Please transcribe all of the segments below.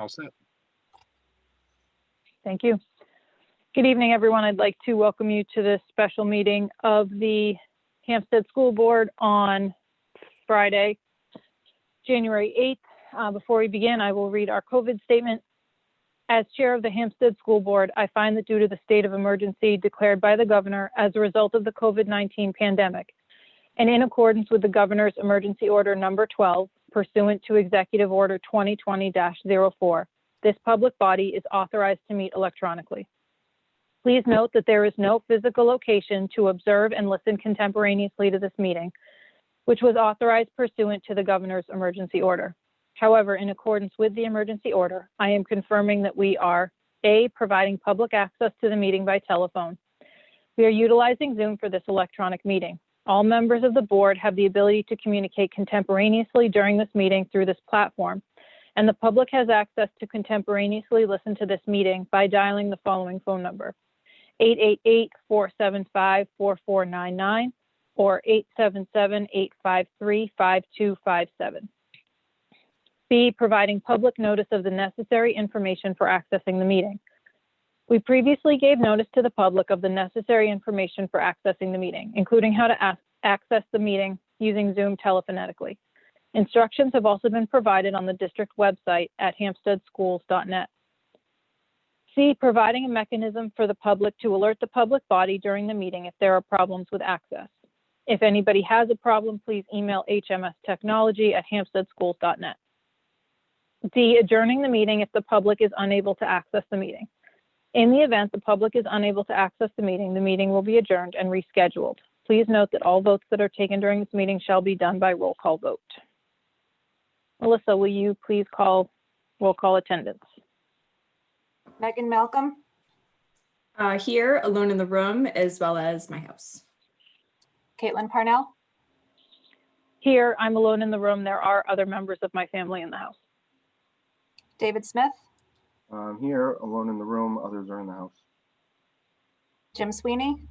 All set. Thank you. Good evening, everyone. I'd like to welcome you to this special meeting of the Hsdsb School Board on Friday, January 8th. Before we begin, I will read our COVID statement. As chair of the Hsdsb School Board, I find that due to the state of emergency declared by the governor as a result of the COVID-19 pandemic, and in accordance with the governor's emergency order number 12, pursuant to Executive Order 2020-04, this public body is authorized to meet electronically. Please note that there is no physical location to observe and listen contemporaneously to this meeting, which was authorized pursuant to the governor's emergency order. However, in accordance with the emergency order, I am confirming that we are A, providing public access to the meeting by telephone. We are utilizing Zoom for this electronic meeting. All members of the board have the ability to communicate contemporaneously during this meeting through this platform, and the public has access to contemporaneously listen to this meeting by dialing the following phone number: 888-475-4499 or 877-853-5257. B, providing public notice of the necessary information for accessing the meeting. We previously gave notice to the public of the necessary information for accessing the meeting, including how to access the meeting using Zoom telephonetically. Instructions have also been provided on the district website at hsdschools.net. C, providing a mechanism for the public to alert the public body during the meeting if there are problems with access. If anybody has a problem, please email hmstechnology@hsdschools.net. D, adjourning the meeting if the public is unable to access the meeting. In the event the public is unable to access the meeting will be adjourned and rescheduled. Please note that all votes that are taken during this meeting shall be done by roll call vote. Melissa, will you please call roll call attendance? Megan Malcolm. Here, alone in the room, as well as my house. Caitlin Parnell. Here, I'm alone in the room. There are other members of my family in the house. David Smith. I'm here, alone in the room. Others are in the house. Jim Sweeney.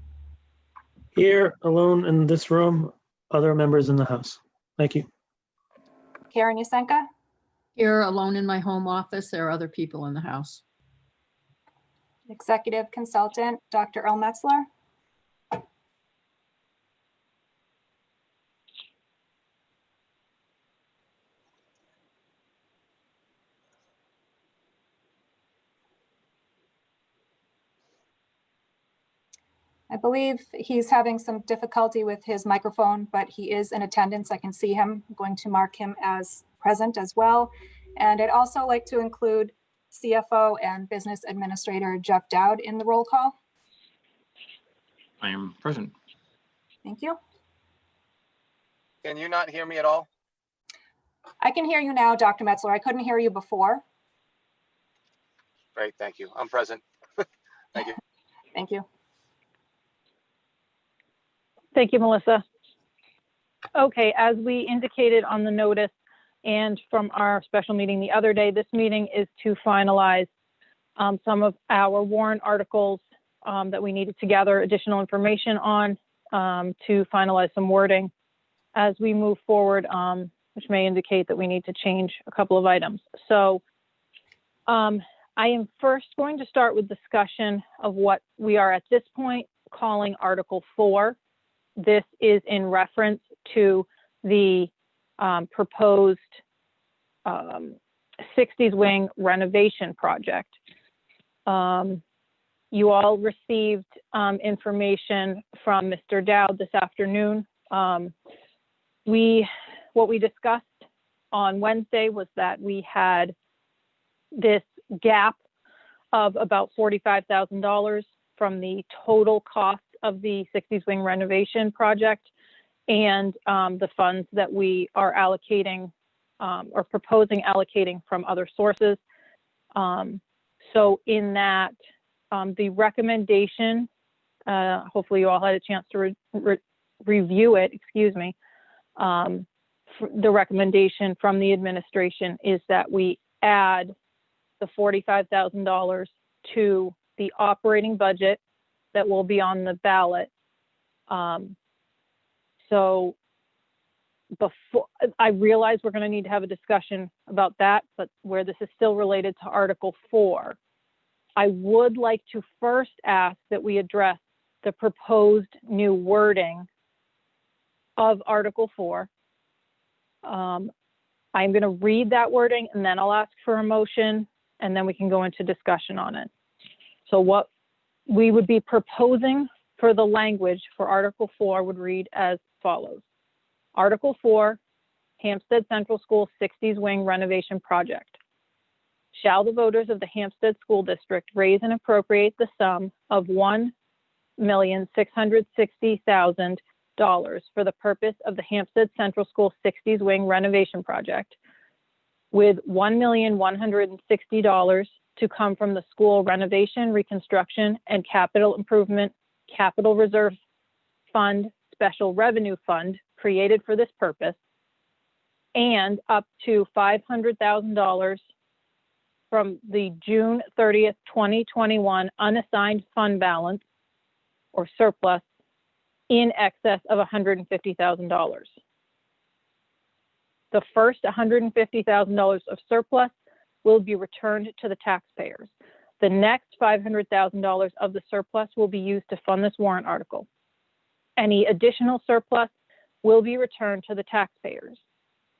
Here, alone in this room. Other members in the house. Thank you. Karen Yusenka. Here, alone in my home office. There are other people in the house. Executive Consultant, Dr. Earl Metzler. I believe he's having some difficulty with his microphone, but he is in attendance. I can see him. I'm going to mark him as present as well. And I'd also like to include CFO and Business Administrator Jeff Dowd in the roll call. I am present. Thank you. Can you not hear me at all? I can hear you now, Dr. Metzler. I couldn't hear you before. Great, thank you. I'm present. Thank you. Thank you. Thank you, Melissa. Okay, as we indicated on the notice and from our special meeting the other day, this meeting is to finalize some of our warrant articles that we needed to gather additional information on to finalize some wording as we move forward, which may indicate that we need to change a couple of items. So I am first going to start with discussion of what we are at this point calling Article 4. This is in reference to the proposed 60s wing renovation project. You all received information from Mr. Dowd this afternoon. What we discussed on Wednesday was that we had this gap of about $45,000 from the total cost of the 60s wing renovation project and the funds that we are allocating or proposing allocating from other sources. So in that, the recommendation, hopefully you all had a chance to review it, excuse me. The recommendation from the administration is that we add the $45,000 to the operating budget that will be on the ballot. So before, I realize we're going to need to have a discussion about that, but where this is still related to Article 4, I would like to first ask that we address the proposed new wording of Article 4. I'm going to read that wording and then I'll ask for a motion and then we can go into discussion on it. So what we would be proposing for the language for Article 4 would read as follows. Article 4, Hampstead Central School 60s Wing Renovation Project. Shall the voters of the Hampstead School District raise and appropriate the sum of $1,660,000 for the purpose of the Hampstead Central School 60s Wing Renovation Project, with $1,160,000 to come from the school renovation, reconstruction, and capital improvement capital reserve fund special revenue fund created for this purpose, and up to $500,000 from the June 30th, 2021 unassigned fund balance or surplus in excess of $150,000. The first $150,000 of surplus will be returned to the taxpayers. The next $500,000 of the surplus will be used to fund this warrant article. Any additional surplus will be returned to the taxpayers.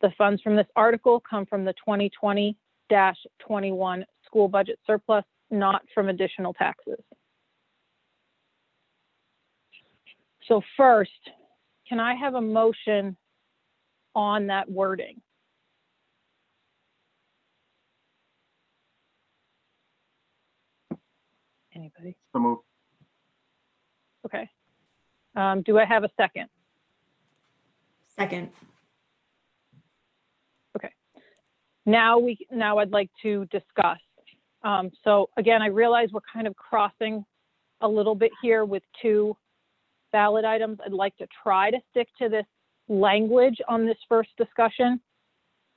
The funds from this article come from the 2020-21 school budget surplus, not from additional taxes. So first, can I have a motion on that wording? Anybody? So moved. Okay. Do I have a second? Second. Now I'd like to discuss. So again, I realize we're kind of crossing a little bit here with two ballot items. I'd like to try to stick to this language on this first discussion,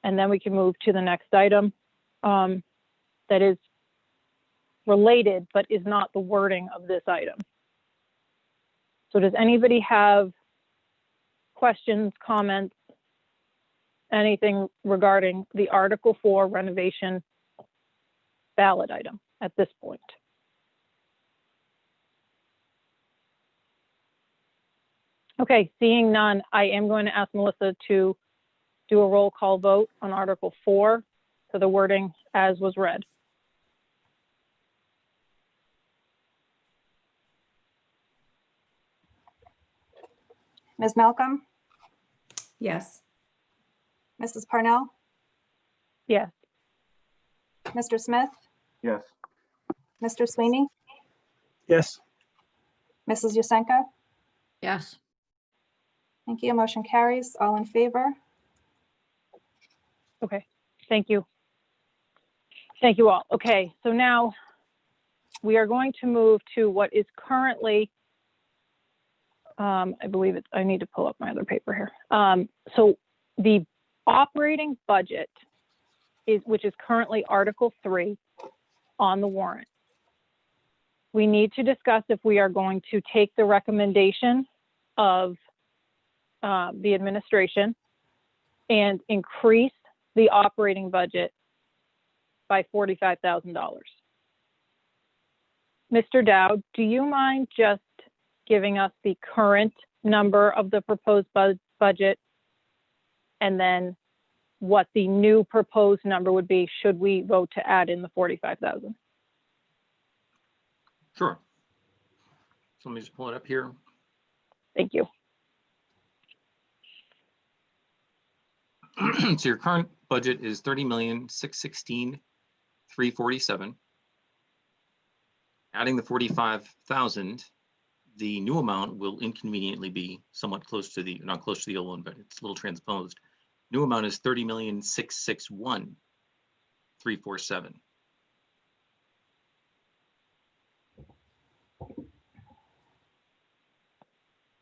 and then we can move to the next item that is related, but is not the wording of this item. So does anybody have questions, comments, anything regarding the Article 4 renovation ballot item at this point? Okay, seeing none, I am going to ask Melissa to do a roll call vote on Article 4 for the wording as was read. Ms. Malcolm, Yes. Mrs. Parnell, Yes. Mr. Smith, Yes. Mr. Sweeney, Yes. Mrs. Yusenka. Yes. Thank you. Motion carries. All in favor? Okay, thank you. Thank you all. Okay, so now we are going to move to what is currently, I believe it's, I need to pull up my other paper here. So the operating budget is, which is currently Article 3 on the warrant. We need to discuss if we are going to take the recommendation of the administration and increase the operating budget by $45,000. Mr. Dowd, do you mind just giving us the current number of the proposed budget and then what the new proposed number would be should we vote to add in the 45,000? Sure. So let me just pull it up here. Thank you. So your current budget is $30,616,347. Adding the 45,000, the new amount will inconveniently be somewhat close to the, not close to the old one, but it's a little transposed. New amount is $30,661,347.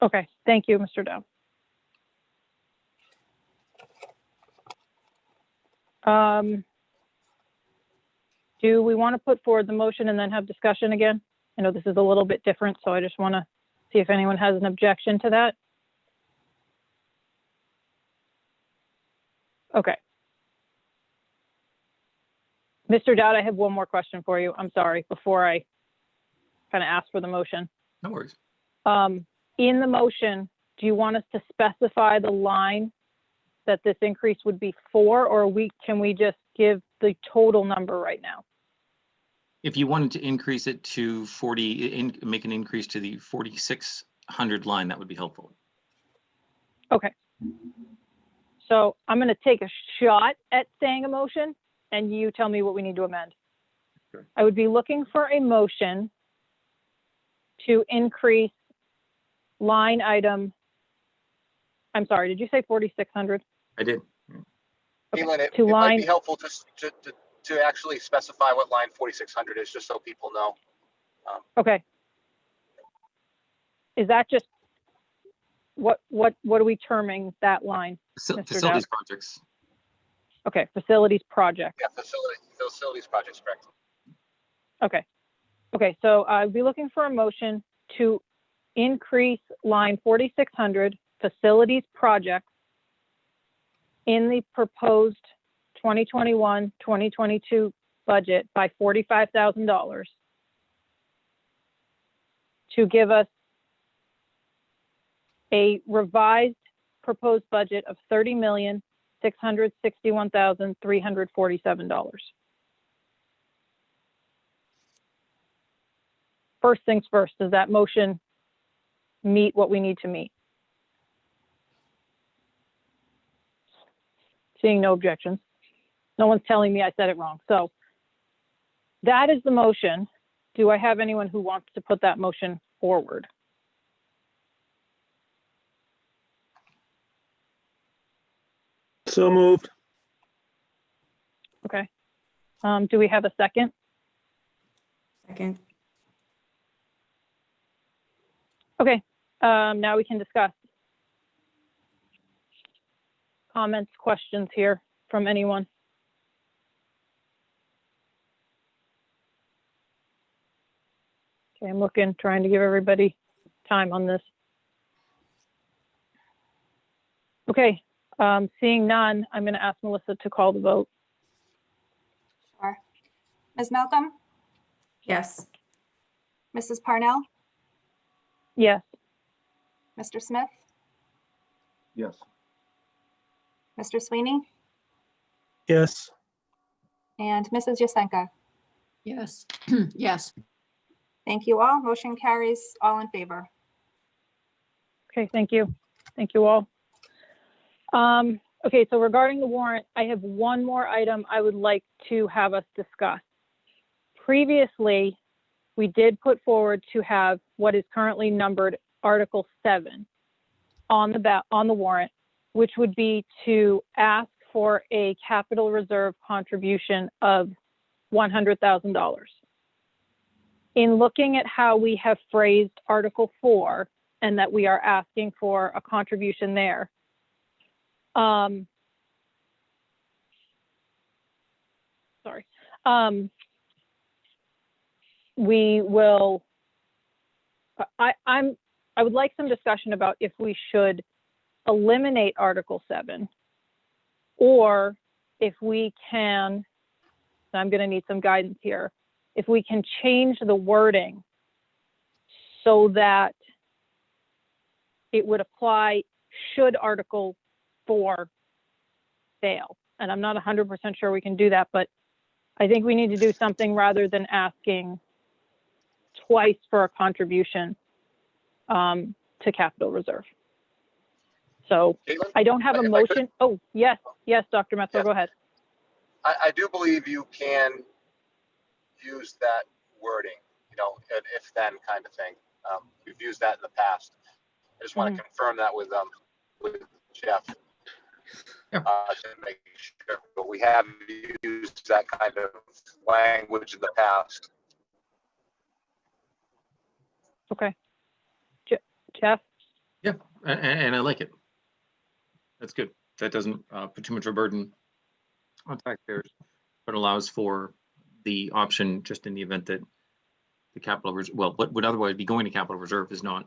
Okay, thank you, Mr. Dowd. Do we want to put forward the motion and then have discussion again? I know this is a little bit different, so I just want to see if anyone has an objection to that. Okay. Mr. Dowd, I have one more question for you. I'm sorry, before I kind of ask for the motion. No worries. In the motion, do you want us to specify the line that this increase would be for, or can we just give the total number right now? If you wanted to increase it to 40, make an increase to the 4,600 line, that would be helpful. Okay. So I'm going to take a shot at saying a motion, and you tell me what we need to amend. Sure. I would be looking for a motion to increase line item. I'm sorry, did you say 4,600? I did. Okay, Keelan, it to might line- be helpful to actually specify what line 4,600 is, just so people know. Okay. Is that just, what are we terming that line? Mr. Facilities Dowd? projects. Okay, facilities project. Yeah, facilities projects, correct. Okay. Okay, so I'd be looking for a motion to increase line 4,600 facilities projects in the proposed 2021-2022 budget by $45,000 to give us a revised proposed budget of $30,661,347. First things first, does that motion meet what we need to meet? Seeing no objections. No one's telling me I said it wrong. So that is the motion. Do I have anyone who wants to put that motion forward? So moved. Okay. Do we have a second? Second. Okay. Now we can discuss. Comments, questions here from anyone? Okay, I'm looking, trying to give everybody time on this. Okay, seeing none, I'm going to ask Melissa to call the vote. Sure. Ms. Malcolm, Yes. Mrs. Parnell, Yes. Mr. Smith, Yes. Mr. Sweeney, Yes. and Mrs. Yasenka. Yes, yes, Thank you all. Motion carries, all in favor. Okay, thank you. Thank you all. Okay, so regarding the warrant, I have one more item I would like to have us discuss. Previously, we did put forward to have what is currently numbered Article 7 on the warrant, which would be to ask for a capital reserve contribution of $100,000. In looking at how we have phrased Article 4 and that we are asking for a contribution there, we will, I would like some discussion about if we should eliminate Article 7 or if we can, I'm going to need some guidance here, if we can change the wording so that it would apply should Article 4 fail. And I'm not 100% sure we can do that, but I think we need to do something rather than asking twice for a contribution to capital reserve. So Caitlin, I don't have a if I could- motion. Oh, yes, Dr. Metzler, Yeah. go ahead. I do believe you can use that wording, you know, an if then kind of thing. We've used that in the past. I just want to confirm that with Jeff. Yeah. To make sure, but we have used that kind of language in the past. Okay. Jeff? Yeah, and I like it. That's good. That doesn't put too much of a burden on taxpayers, but allows for the option just in the event that the capital, well, what would otherwise be going to capital reserve is not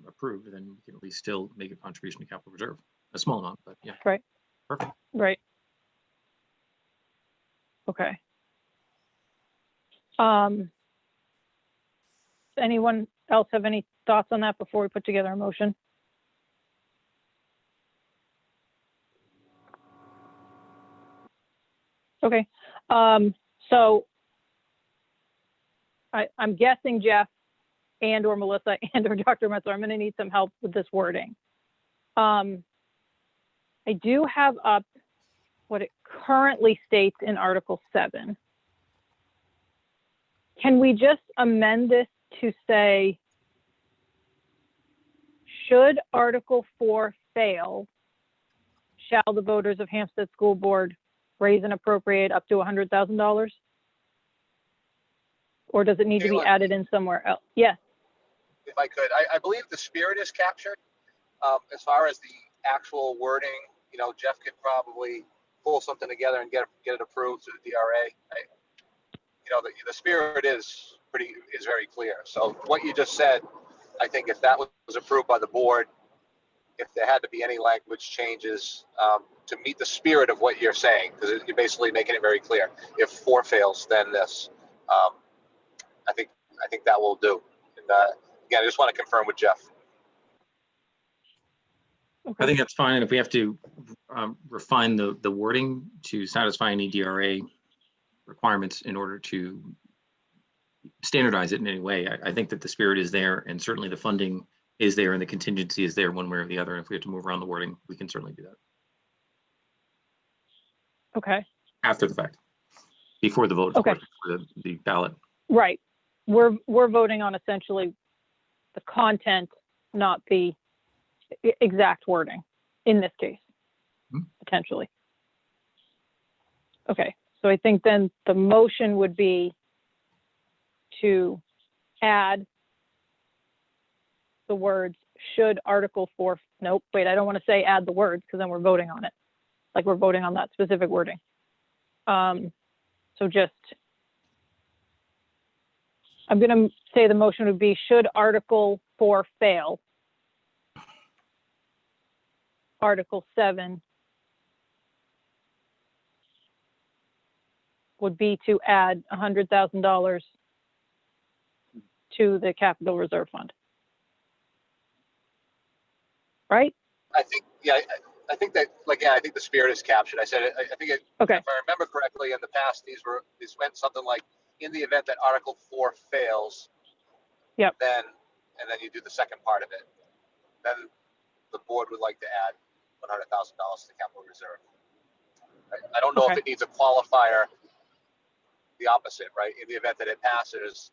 approved, then we can at least still make a contribution to capital reserve, a small amount, but yeah. Right. Perfect. Right. Okay. Anyone else have any thoughts on that before we put together a motion? Okay. So I'm guessing Jeff and or Melissa and or Dr. Metzler, I'm going to need some help with this wording. I do have up what it currently states in Article 7. Can we just amend this to say, should Article 4 fail, shall the voters of Hampstead School Board raise and appropriate up to $100,000? Or does it need to be Caitlin. added in somewhere else? Yes. If I could, I believe the spirit is captured. As far as the actual wording, you know, Jeff could probably pull something together and get it approved through the DRA. You know, the spirit is very clear. So what you just said, I think if that was approved by the board, if there had to be any language changes to meet the spirit of what you're saying, because you're basically making it very clear. If 4 fails, then this. I think that will do. And again, I just want to confirm with Jeff. I think that's fine. If we have to refine the wording to satisfy any DRA requirements in order to standardize it in any way, I think that the spirit is there, and certainly the funding is there and the contingency is there one way or the other. And if we have to move around the wording, we can certainly do that. Okay. After the fact, before the vote, of Okay. course, for the ballot. Right. We're voting on essentially the content, not the exact wording in this case, potentially. Okay. So I think then the motion would be to add the words, should Article 4, nope, wait, I don't want to say add the words because then we're voting on it. Like we're voting on that specific wording. So just, I'm going to say the motion would be, should Article 4 fail, Article 7 would be to add $100,000 to the Capital Reserve Fund. Right? I think, yeah, I think that, like, yeah, I think the spirit is captured. I said, I think it, Okay. if I remember correctly, in the past, these went something like, in the event that Article 4 fails, Yep. then you do the second part of it. Then the board would like to add $100,000 to capital reserve. I don't know if Okay. it needs a qualifier, the opposite, right? In the event that it passes,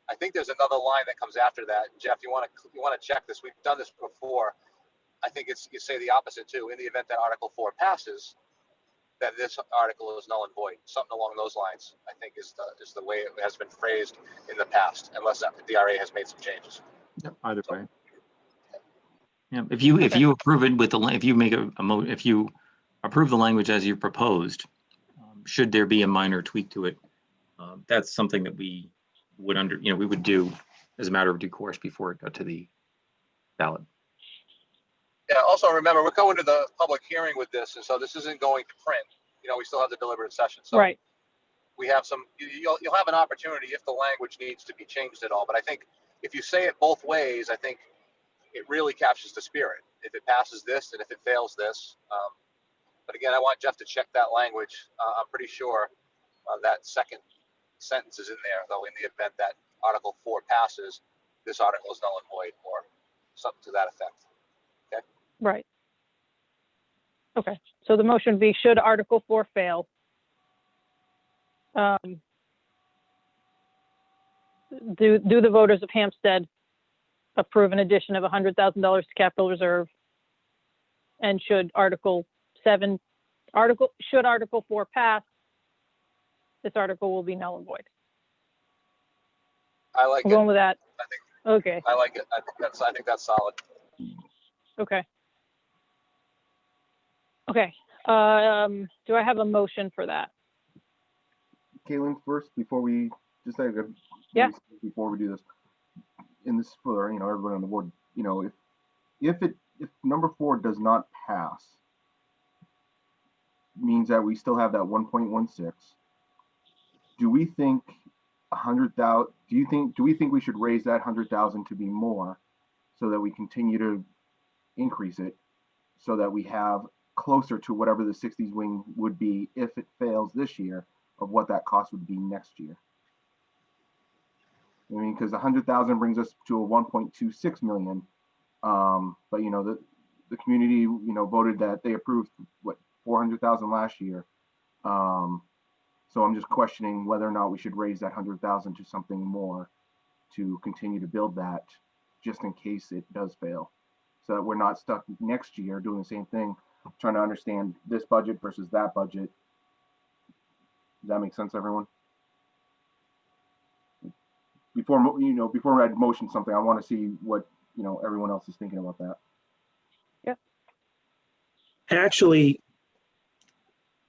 I think there's another line that comes after that. Jeff, you want to check this? We've done this before. I think it's, you say the opposite too. In the event that Article 4 passes, then this article is null and void. Something along those lines, I think, is the way it has been phrased in the past, unless the DRA has made some changes. Yep, either way. Yeah, if you approve it with the, if you make if you approve the language as you proposed, should there be a minor tweak to it, that's something that we would we would do as a matter of due course before it got to the ballot. Yeah, also remember, we're going to the public hearing with this, and so this isn't going to print. You know, we still have the deliberative session. So Right. we have some, you'll have an opportunity if the language needs to be changed at all. But I think if you say it both ways, I think it really captures the spirit. If it passes this and if it fails this. But again, I want Jeff to check that language. I'm pretty sure that second sentence is in there, though, in the event that Article 4 passes, this article is null and void, or something to that effect. Okay. Right. Okay. So the motion would be, should Article 4 fail, do the voters of Hampstead approve an addition of $100,000 to capital reserve? And should Article 4 pass, this article will be null and void. I like I'm it. going with that. I think Okay. I like it. I think that's solid. Okay. Okay. Do I have a motion for that? Caitlin, first, before we just like Yeah. before we do this, in this for everybody on the board, if number 4 does not pass, means that we still have that 1.16. Do we think 100,000? Do we think we should raise that 100,000 to be more, so that we continue to increase it, so that we have closer to whatever the 60s wing would be if it fails this year, of what that cost would be next year? I mean, because 100,000 brings us to a 1.26 million. But you know, the community, you know, voted that they approved what 400,000 last year. So I'm just questioning whether or not we should raise that 100,000 to something more to continue to build that, just in case it does fail, so that we're not stuck next year doing the same thing, trying to understand this budget versus that budget. Does that make sense, everyone? Before I motion something, I want to see what, you know, everyone else is thinking about that. Actually,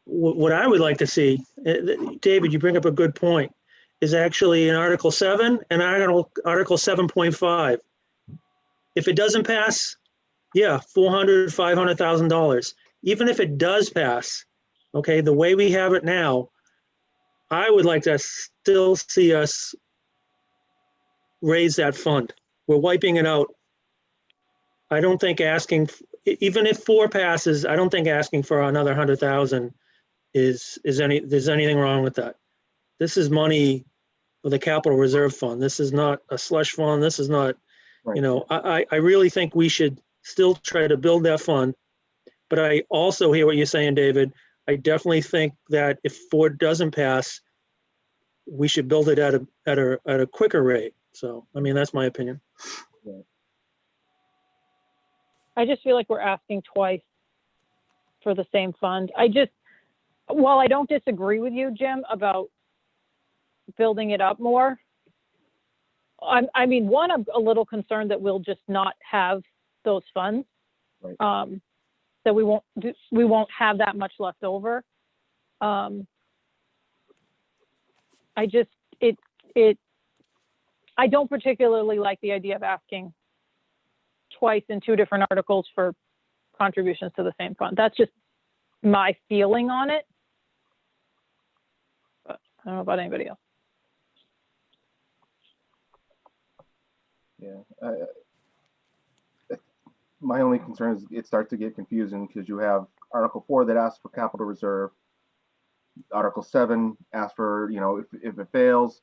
what I would like to see, David, you bring up a good point, is actually in Article 7 and Article 7.5. If it doesn't pass, yeah, $400,000, $500,000. Even if it does pass, okay, the way we have it now, I would like to still see us raise that fund. We're wiping it out. I don't think asking, even if 4 passes, I don't think asking for another 100,000 there's anything wrong with that. This is money for the capital reserve fund. This is not a slush fund. This is not, Right. you know, I really think we should still try to build that fund. But I also hear what you're saying, David. I definitely think that if 4 doesn't pass, we should build it at a quicker rate. So, I mean, that's my opinion. I just feel like we're asking twice for the same fund. While I don't disagree with you, Jim, about building it up more, I'm a little concerned that we'll just not have those funds. Right. That we won't have that much left over. I don't particularly like the idea of asking twice in 2 different articles for contributions to the same fund. That's just my feeling on it. But I don't know about anybody else. Yeah. My only concern is it starts to get confusing, because you have Article 4 that asks for capital reserve. Article 7 asks for, you know, if it fails,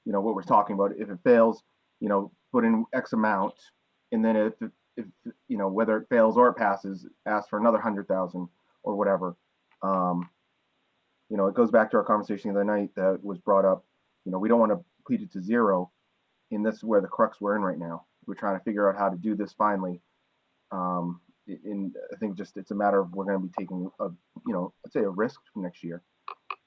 you know, what we're talking about, if it fails, you know, put in X amount. And then if you know, whether it fails or it passes, ask for another 100,000 or whatever. You know, it goes back to our conversation the other night that was brought up. You know, we don't want to deplete it to 0. And this is where the crux we're in right now. We're trying to figure out how to do this finally. And I think just it's a matter of we're going to be taking a, you know, I'd say a risk next year.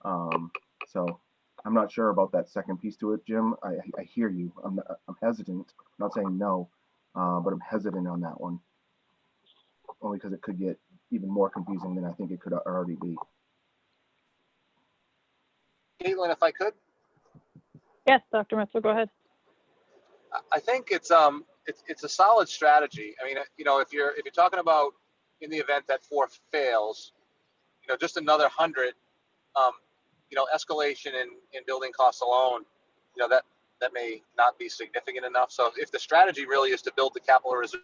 So I'm not sure about that second piece to it, Jim. I hear you. I'm hesitant. I'm not saying no, but I'm hesitant on that one, only because it could get even more confusing than I think it could already be. Caitlin, if I could, Yes, Dr. Metzler, go ahead. I think it's a solid strategy. I mean, you know, if you're talking about in the event that 4 fails, you know, just another 100, you know, escalation in building costs alone, you know, that may not be significant enough. So if the strategy really is to build the capital reserve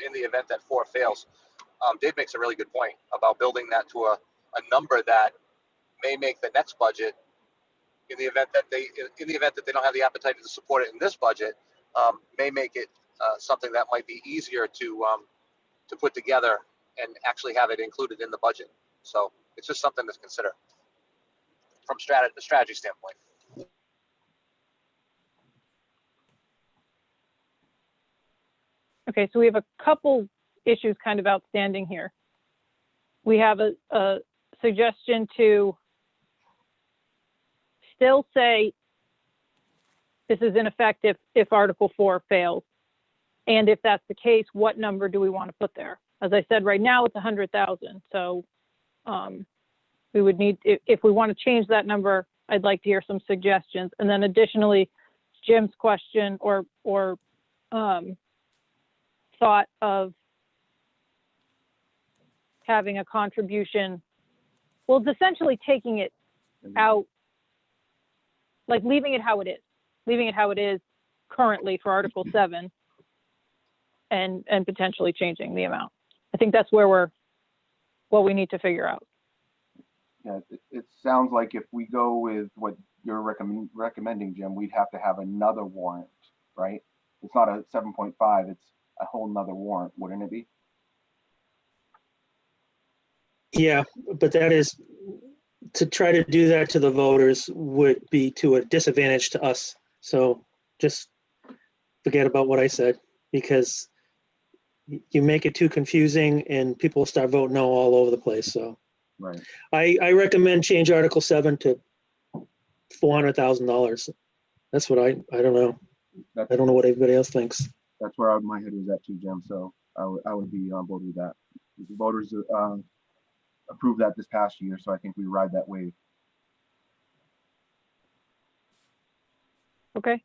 in the event that 4 fails, Dave makes a really good point about building that to a number that may make the next budget, in the event that they don't have the appetite to support it in this budget, may make it something that might be easier to put together and actually have it included in the budget. So it's just something to consider from the strategy standpoint. Okay, so we have a couple issues kind of outstanding here. We have a suggestion to still say this is ineffective if Article 4 fails. And if that's the case, what number do we want to put there? As I said, right now it's 100,000. So we would need, if we want to change that number, I'd like to hear some suggestions. And then additionally, Jim's question or thought of having a contribution well, it's essentially taking it out, like leaving it how it is currently for Article 7 and potentially changing the amount. I think that's what we need to figure out. Yeah, it sounds like if we go with what you're recommending, Jim, we'd have to have another warrant, right? It's not a 7.5, it's a whole nother warrant, wouldn't it be? Yeah, but that is, to try to do that to the voters would be to a disadvantage to us. So just forget about what I said, because you make it too confusing and people start voting no all over the place. So Right. I recommend change Article 7 to $400,000. That's what I don't know. That's, I don't know what everybody else thinks. that's where my head was at too, Jim. So I would be on board with that. The voters approved that this past year, so I think we ride that wave. Okay.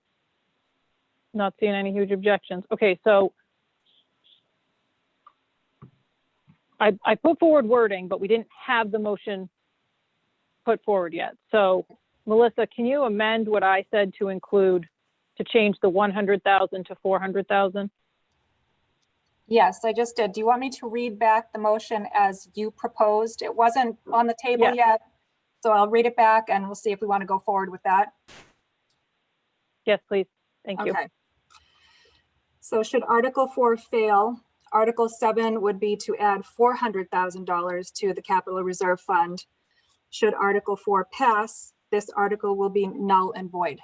Not seeing any huge objections. Okay, so I put forward wording, but we didn't have the motion put forward yet. So Melissa, can you amend what I said to include, to change the 100,000 to 400,000? Yes, I just did. Do you want me to read back the motion as you proposed? It wasn't on the table yet, so I'll read it back and we'll see if we want to go forward with that. Yes, please. Thank you. Okay. So should Article 4 fail, Article 7 would be to add $400,000 to the Capital Reserve Fund. Should Article 4 pass, this article will be null and void.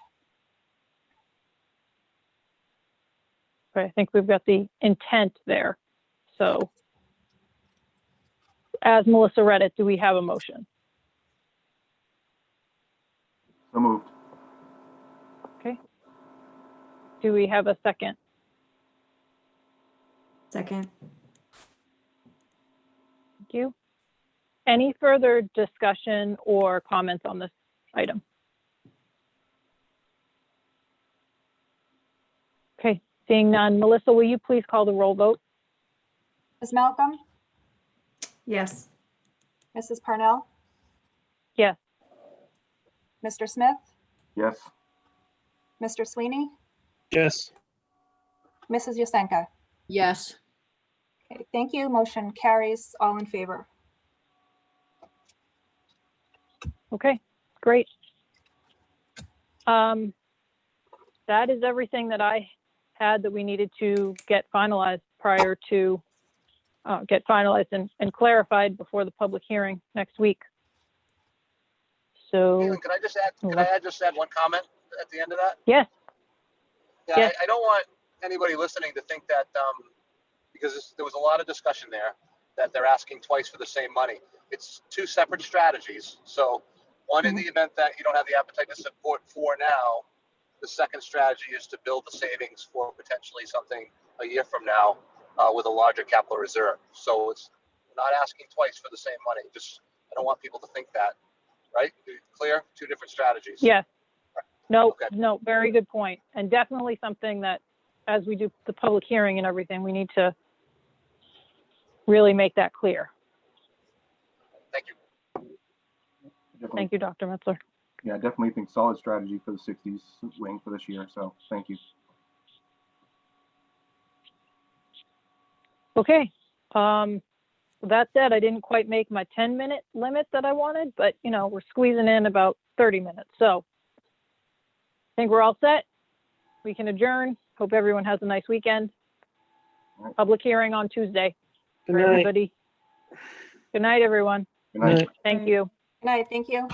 Okay, I think we've got the intent there. So as Melissa read it, do we have a motion? So moved. Okay. Do we have a second? Second. Thank you. Any further discussion or comments on this item? Okay, seeing none. Melissa, will you please call the roll vote? Ms. Malcolm, Yes. Mrs. Parnell, Yes. Mr. Smith, Yes. Mr. Sweeney, Yes. Mrs. Yusenka. Yes. Okay, thank you. Motion carries. All in favor. Okay, great. That is everything that I had that we needed to get finalized prior to, get finalized and clarified before the public hearing next week. So, Caitlin, can I just add one comment at the end of that? yes, Yeah, Yes. I don't want anybody listening to think that, because there was a lot of discussion there, that they're asking twice for the same money. It's two separate strategies. So one, in the event that you don't have the appetite to support 4 now, the second strategy is to build the savings for potentially something a year from now with a larger capital reserve. So it's not asking twice for the same money. Just, I don't want people to think that, right? Clear? Two different strategies. yes. No, Okay. no, very good point. And definitely something that, as we do the public hearing and everything, we need to really make that clear. Thank you. Definitely, Thank you, Dr. Metzler. yeah, I definitely think solid strategy for the 60s wing for this year. So thank you. Okay. That said, I didn't quite make my 10-minute limit that I wanted, but you know, we're squeezing in about 30 minutes. So I think we're all set. We can adjourn. Hope everyone has a nice weekend. All right. Public hearing on Tuesday Good for night. everybody. Good night, everyone. Good night. Night. Thank you. Good night. Thank you.